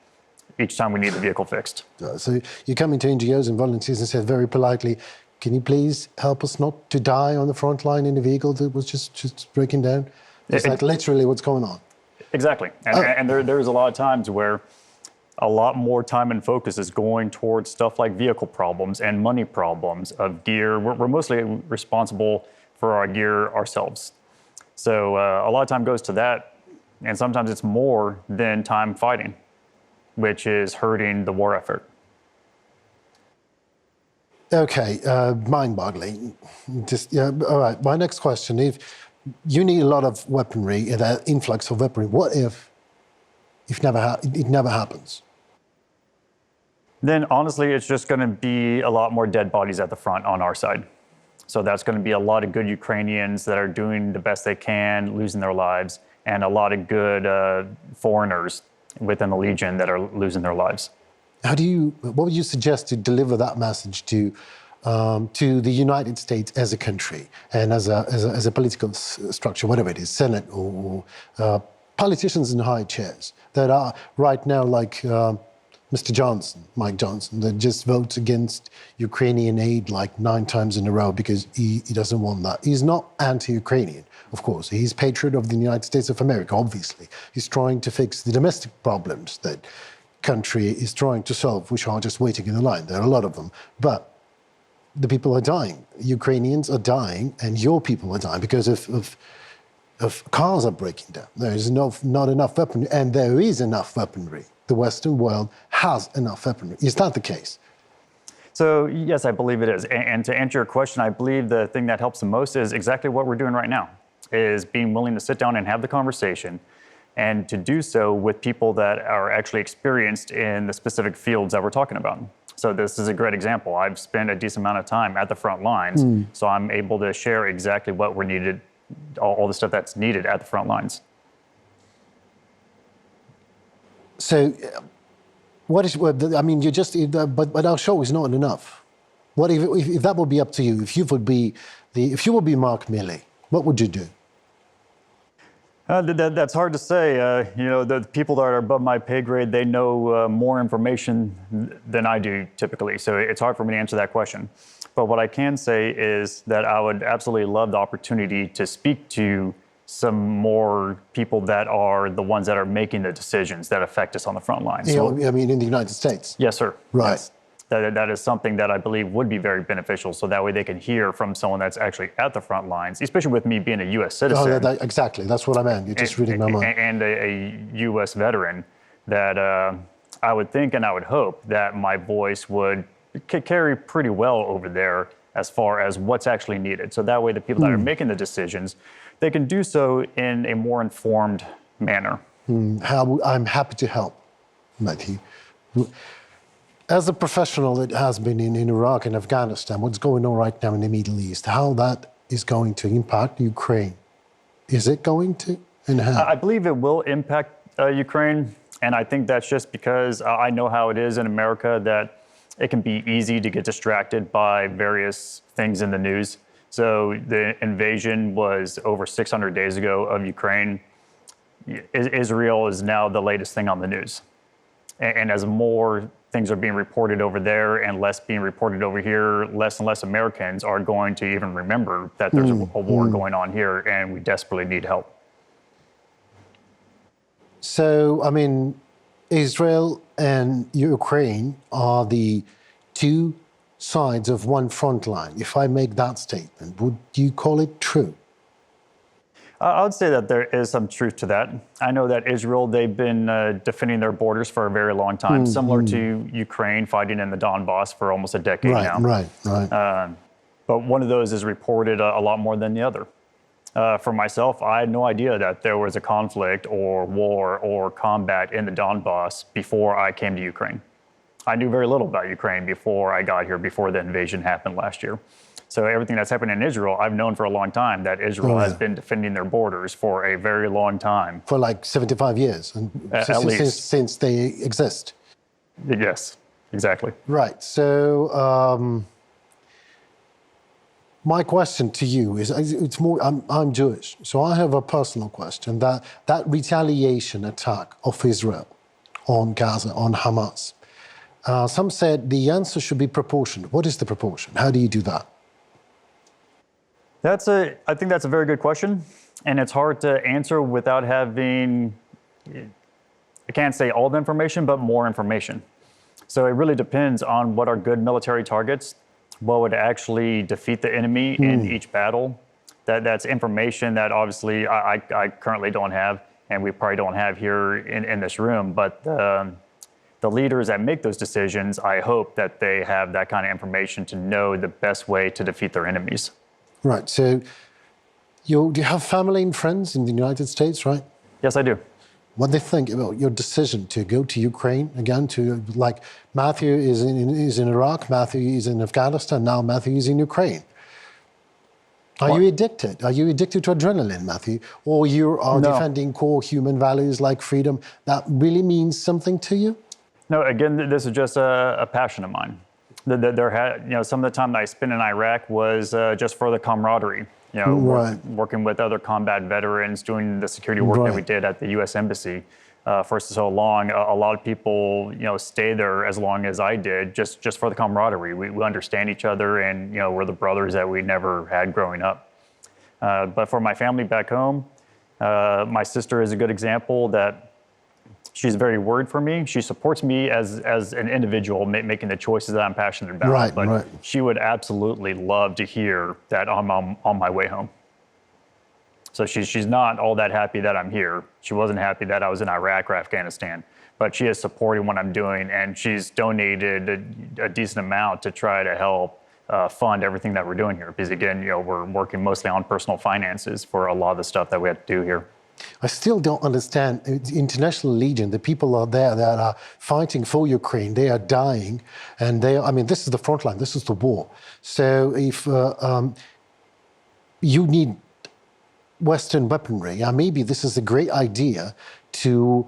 each time we need the vehicle fixed. So you come into NGOs and volunteers and said very politely, can you please help us not to die on the front line in a vehicle that was just breaking down? Is that literally what's going on? Exactly. And there's a lot of times where a lot more time and focus is going towards stuff like vehicle problems and money problems of gear. We're mostly responsible for our gear ourselves. So a lot of time goes to that, and sometimes it's more than time fighting, which is hurting the war effort. Okay, mind-boggling. All right, my next question, if you need a lot of weaponry, an influx of weaponry, what if it never happens? Then honestly, it's just gonna be a lot more dead bodies at the front on our side. So that's gonna be a lot of good Ukrainians that are doing the best they can, losing their lives, and a lot of good foreigners within the Legion that are losing their lives. What would you suggest to deliver that message to to the United States as a country and as a political structure, whatever it is, Senate or politicians in high chairs that are right now like Mr. Johnson, Mike Johnson, that just votes against Ukrainian aid like 9 times in a row because he doesn't want that. He's not anti-Ukrainian, of course. He's patriot of the United States of America, obviously. He's trying to fix the domestic problems that country is trying to solve, which are just waiting in the line. There are a lot of them. But the people are dying. Ukrainians are dying, and your people are dying because of cars are breaking down. There is not enough weaponry, and there is enough weaponry. The Western world has enough weaponry. Is that the case? So yes, I believe it is. And to answer your question, I believe the thing that helps the most is exactly what we're doing right now, is being willing to sit down and have the conversation, and to do so with people that are actually experienced in the specific fields that we're talking about. So this is a great example. I've spent a decent amount of time at the front lines, so I'm able to share exactly what we're needed, all the stuff that's needed at the front lines. So, I mean, but our show is not enough. What if that would be up to you? If you would be Mark Milley, what would you do? That's hard to say. The people that are above my pay grade, they know more information than I do typically. So it's hard for me to answer that question. But what I can say is that I would absolutely love the opportunity to speak to some more people that are the ones that are making the decisions that affect us on the front lines. So, I mean, in the United States? Yes, sir. Right. Yes. That is something that I believe would be very beneficial, so that way they can hear from someone that's actually at the front lines, especially with me being a U.S. citizen. Oh, exactly. That's what I meant. You're just reading my mind. And a U.S. veteran, that I would think and I would hope that my voice would carry pretty well over there as far as what's actually needed. So that way the people that are making the decisions, they can do so in a more informed manner. I'm happy to help, Matthew. As a professional that has been in Iraq and Afghanistan, what's going on right now in the Middle East, how that is going to impact Ukraine? Is it going to? And how? I believe it will impact Ukraine, and I think that's just because I know how it is in America, that it can be easy to get distracted by various things in the news. So the invasion was over 600 days ago of Ukraine. Israel is now the latest thing on the news. And as more things are being reported over there and less being reported over here, less and less Americans are going to even remember that there's a war going on here, and we desperately need help. So, I mean, Israel and Ukraine are the two sides of one front line. If I make that statement, would you call it true? I would say that there is some truth to that. I know that Israel, they've been defending their borders for a very long time, similar to Ukraine fighting in the Donbass for almost a decade now. Right. But one of those is reported a lot more than the other. For myself, I had no idea that there was a conflict or war or combat in the Donbass before I came to Ukraine. I knew very little about Ukraine before I got here, before the invasion happened last year. So everything that's happened in Israel, I've known for a long time that Israel has been defending their borders for a very long time. For like 75 years, and since they exist. Yes, exactly. Right. So my question to you is, it's more, I'm Jewish, so I have a personal question, that retaliation attack of Israel on Gaza, on Hamas, some said the answer should be proportionate. What is the proportion? How do you do that? I think that's a very good question, and it's hard to answer without having, I can't say all the information, but more information. So it really depends on what are good military targets, what would actually defeat the enemy in each battle. That's information that obviously I currently don't have, and we probably don't have here in this room, but the leaders that make those decisions, I hope that they have that kind of information to know the best way to defeat their enemies. Right, so do you have family and friends in the United States, right? Yes, I do. What they think about your decision to go to Ukraine again, to like Matthew is in Iraq, Matthew is in Afghanistan, now Matthew is in Ukraine. Are you addicted? Are you addicted to adrenaline, Matthew? Or you are defending core human values like freedom that really means something to you? No, again, this is just a passion of mine. Some of the time that I spent in Iraq was just for the camaraderie. Working with other combat veterans, doing the security work that we did at the U.S. Embassy for so long. A lot of people, stay there as long as I did, just for the camaraderie. We understand each other, and we're the brothers that we never had growing up. But for my family back home, my sister is a good example that she's very worried for me. She supports me as an individual making the choices that I'm passionate about. But she would absolutely love to hear that I'm on my way home. So she's not all that happy that I'm here. She wasn't happy that I was in Iraq or Afghanistan. But she is supporting what I'm doing, and she's donated a decent amount to try to help fund everything that we're doing here. Because again, we're working mostly on personal finances for a lot of the stuff that we have to do here. I still don't understand the International Legion. The people are there that are fighting for Ukraine. They are dying, and this is the front line. This is the war. So if you need Western weaponry, maybe this is a great idea to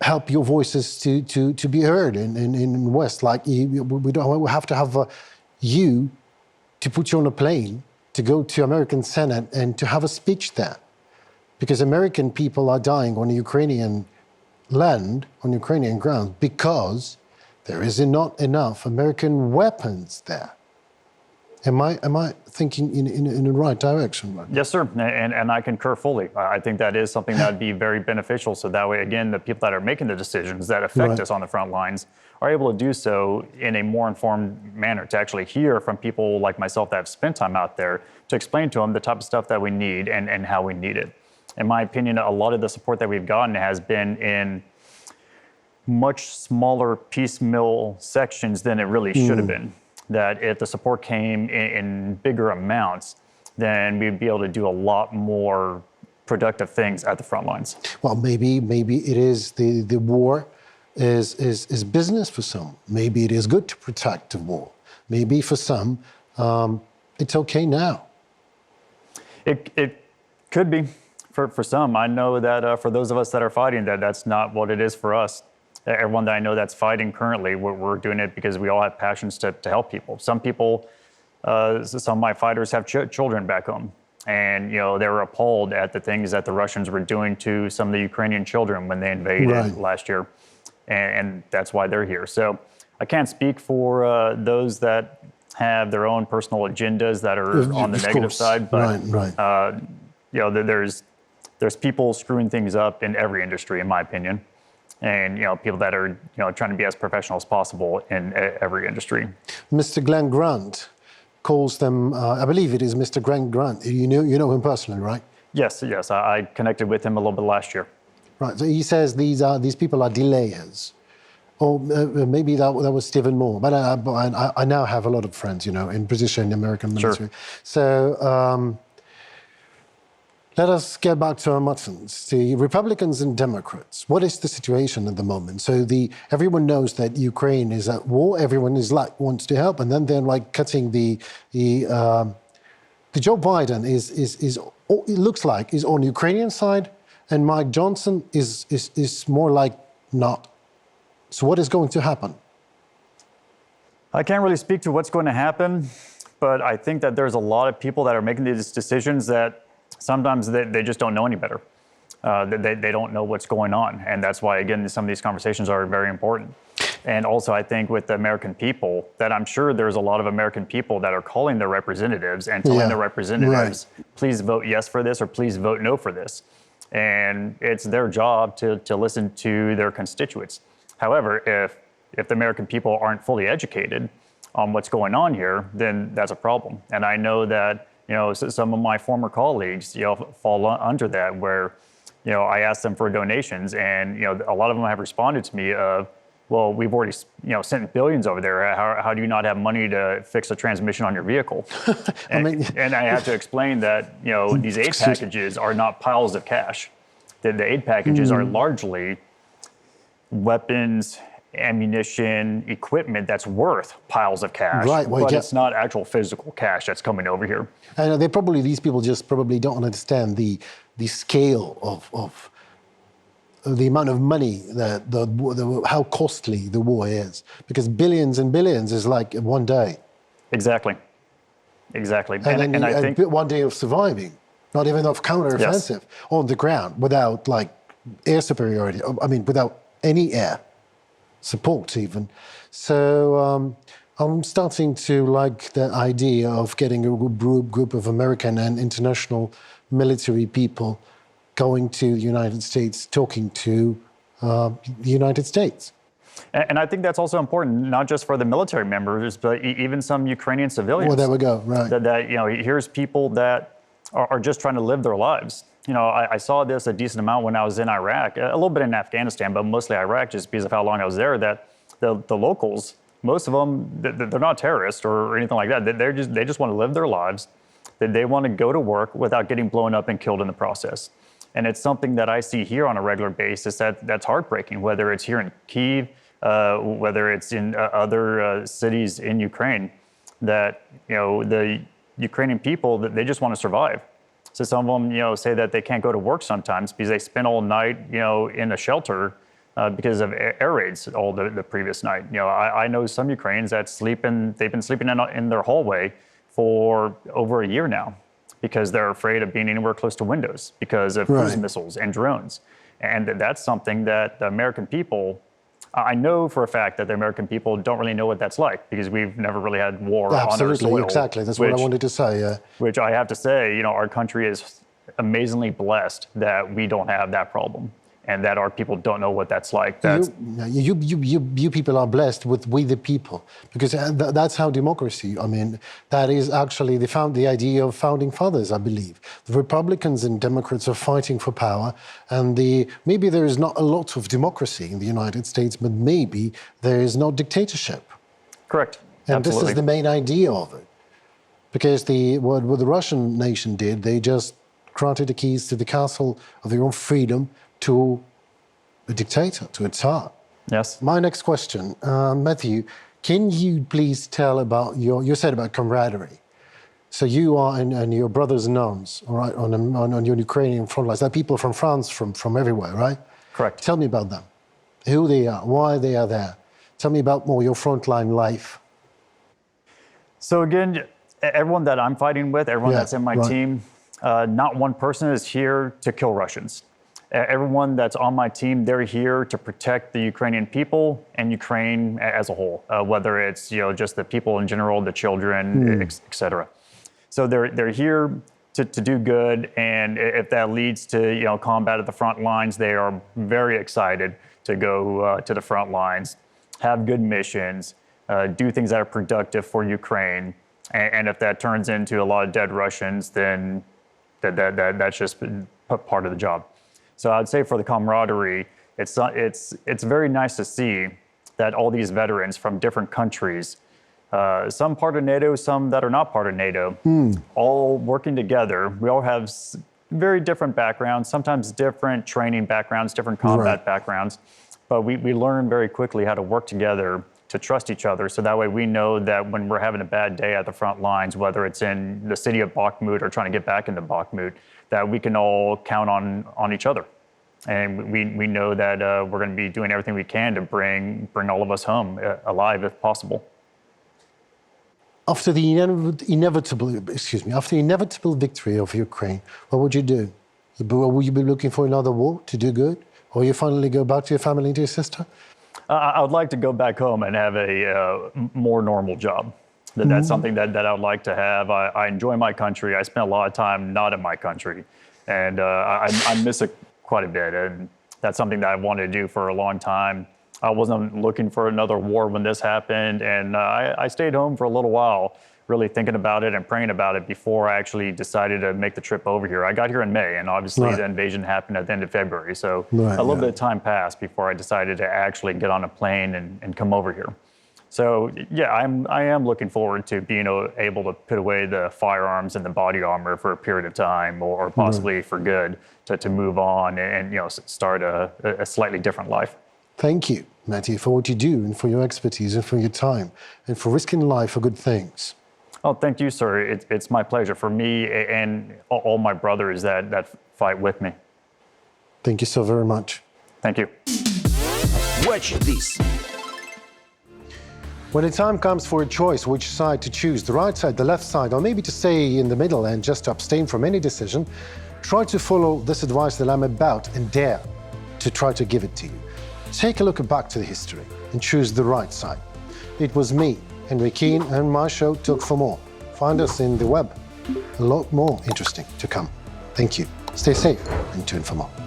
help your voices to be heard in West. Like we have to have you to put you on a plane to go to American Senate and to have a speech there. Because American people are dying on Ukrainian land, on Ukrainian ground, because there is not enough American weapons there. Am I thinking in the right direction? Right? Yes, sir, and I concur fully. I think that is something that would be very beneficial. So that way, again, the people that are making the decisions that affect us on the front lines are able to do so in a more informed manner, to actually hear from people like myself that have spent time out there, to explain to them the type of stuff that we need and how we need it. In my opinion, a lot of the support that we've gotten has been in much smaller piecemeal sections than it really should have been. That if the support came in bigger amounts, then we'd be able to do a lot more productive things at the front lines. Well, maybe it is the war is business for some. Maybe it is good to protect the war. Maybe for some, it's okay now. It could be. For some, I know that for those of us that are fighting, that's not what it is for us. Everyone that I know that's fighting currently, we're doing it because we all have passions to help people. Some people, some of my fighters have children back home, and they were appalled at the things that the Russians were doing to some of the Ukrainian children when they invaded last year, and that's why they're here. So I can't speak for those that have their own personal agendas that are on the negative side, but there's people screwing things up in every industry, in my opinion, and people that are trying to be as professional as possible in every industry. Mr. Glenn Grant calls them. I believe it is Mr. Glenn Grant. You know him personally, right? Yes. I connected with him a little bit last year. Right. So he says these people are delayers, or maybe that was Stephen Moore. But I now have a lot of friends, in position in the American military. Sure. So. Let us get back to our muttons, the Republicans and Democrats. What is the situation at the moment? So everyone knows that Ukraine is at war. Everyone wants to help, and then they're cutting the Joe Biden is it looks like is on the Ukrainian side, and Mike Johnson is more like not. So what is going to happen? I can't really speak to what's going to happen, but I think that there's a lot of people that are making these decisions that sometimes they just don't know any better. They don't know what's going on. And that's why, again, some of these conversations are very important. And also, I think with the American people, that I'm sure there's a lot of American people that are calling their representatives and telling their representatives, please vote yes for this or please vote no for this. And it's their job to listen to their constituents. However, if the American people aren't fully educated on what's going on here, then that's a problem. And I know that some of my former colleagues, fall under that, where, I asked them for donations, and a lot of them have responded to me of, well, we've already, sent billions over there. How do you not have money to fix a transmission on your vehicle? And I have to explain that, these aid packages are not piles of cash. The aid packages are largely weapons, ammunition, equipment that's worth piles of cash, but it's not actual physical cash that's coming over here. And these people just probably don't understand the scale of the amount of money, how costly the war is, because billions and billions is like one day. Exactly. And I think one day of surviving, not even of counteroffensive on the ground without like air superiority. I mean, without any air support even. So I'm starting to like the idea of getting a group of American and international military people going to the United States, talking to the United States. And I think that's also important, not just for the military members, but even some Ukrainian civilians. Well, there we go, right. That here's people that are just trying to live their lives. I saw this a decent amount when I was in Iraq, a little bit in Afghanistan, but mostly Iraq, just because of how long I was there, that the locals, most of them, they're not terrorists or anything like that. They just want to live their lives. That they want to go to work without getting blown up and killed in the process. And it's something that I see here on a regular basis that's heartbreaking, whether it's here in Kyiv, whether it's in other cities in Ukraine, that the Ukrainian people, that they just want to survive. So some of them, say that they can't go to work sometimes because they spent all night, in a shelter because of air raids all the previous night. I know some Ukrainians that they've been sleeping in their hallway for over a year now because they're afraid of being anywhere close to windows because of cruise missiles and drones. And that's something that the American people, I know for a fact that the American people don't really know what that's like because we've never really had war on our soil. Exactly. That's what I wanted to say. Yeah. Which I have to say, our country is amazingly blessed that we don't have that problem and that our people don't know what that's like. You people are blessed with we the people because that's how democracy. I mean, that is actually the idea of founding fathers, I believe. The Republicans and Democrats are fighting for power, and maybe there is not a lot of democracy in the United States, but maybe there is no dictatorship. Correct. And Absolutely. This is the main idea of it, because what the Russian nation did, they just granted the keys to the castle of their own freedom to a dictator, to a Tsar. Yes. My next question, Matthew, can you please tell about you said about camaraderie. So you are and your brothers and nuns, all right, on your Ukrainian front lines. There are people from France, from everywhere, right? Correct. Tell me about them, who they are, why they are there. Tell me about more your frontline life. So again, everyone that I'm fighting with, everyone that's in my team, not one person is here to kill Russians. Everyone that's on my team, they're here to protect the Ukrainian people and Ukraine as a whole, whether it's just the people in general, the children, et cetera. So they're here to do good, and if that leads to combat at the front lines, they are very excited to go to the front lines, have good missions, do things that are productive for Ukraine, and if that turns into a lot of dead Russians, then that's just part of the job. So I'd say for the camaraderie, it's very nice to see that all these veterans from different countries, some part of NATO, some that are not part of NATO, all working together. We all have very different backgrounds, sometimes different training backgrounds, different combat backgrounds, but we learn very quickly how to work together to trust each other. So that way we know that when we're having a bad day at the front lines, whether it's in the city of Bakhmut or trying to get back into Bakhmut, that we can all count on each other. And we know that we're going to be doing everything we can to bring all of us home alive if possible. After the inevitable victory of Ukraine, what would you do? Will you be looking for another war to do good? Or you finally go back to your family and to your sister? I would like to go back home and have a more normal job. That's something that I would like to have. I enjoy my country. I spend a lot of time not in my country, and I miss it quite a bit. And that's something that I wanted to do for a long time. I wasn't looking for another war when this happened, and I stayed home for a little while, really thinking about it and praying about it before I actually decided to make the trip over here. I got here in May, and obviously the invasion happened at the end of February. So a little bit of time passed before I decided to actually get on a plane and come over here. So yeah, I am looking forward to being able to put away the firearms and the body armor for a period of time, or possibly for good, to move on and start a slightly different life. Thank you, Matthew, for what you do and for your expertise and for your time and for risking life for good things. Oh, thank you, sir. It's my pleasure, for me and all my brothers that fight with me. Thank you so very much. Thank you. Watch this. When the time comes for a choice which side to choose, the right side, the left side, or maybe to stay in the middle and just to abstain from any decision, try to follow this advice that I'm about and dare to try to give it to you. Take a look back to the history and choose the right side. It was me, Henry Keane, and my show Talk for More. Find us in the web. A lot more interesting to come. Thank you. Stay safe and tune for more.